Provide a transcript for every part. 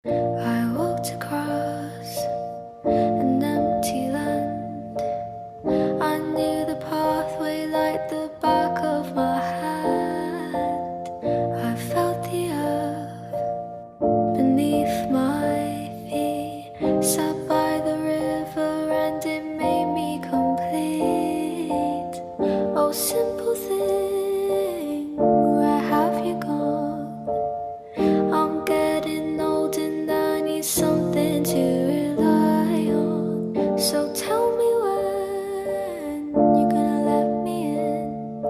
I walked across an empty land. I knew the pathway like the back of my hand. I felt the earth beneath my feet. Sat by the river and it made me complete. Oh, simple thing, where have you gone? I'm getting old and I need something to rely on. So tell me when you're gonna let me in.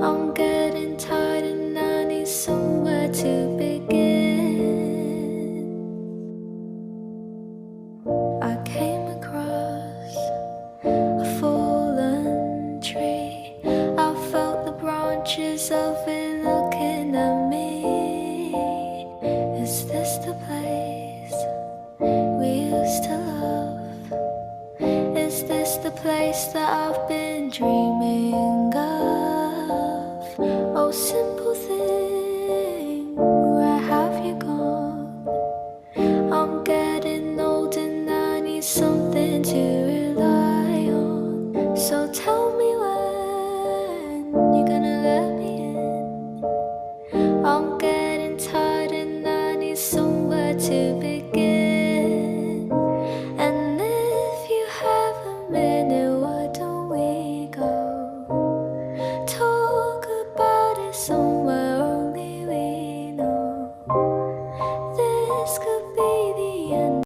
I'm getting tired and I need somewhere to begin. I came across a fallen tree. I felt the branches of it looking at me. Is this the place we used to love? Is this the place that I've been dreaming of? Oh, simple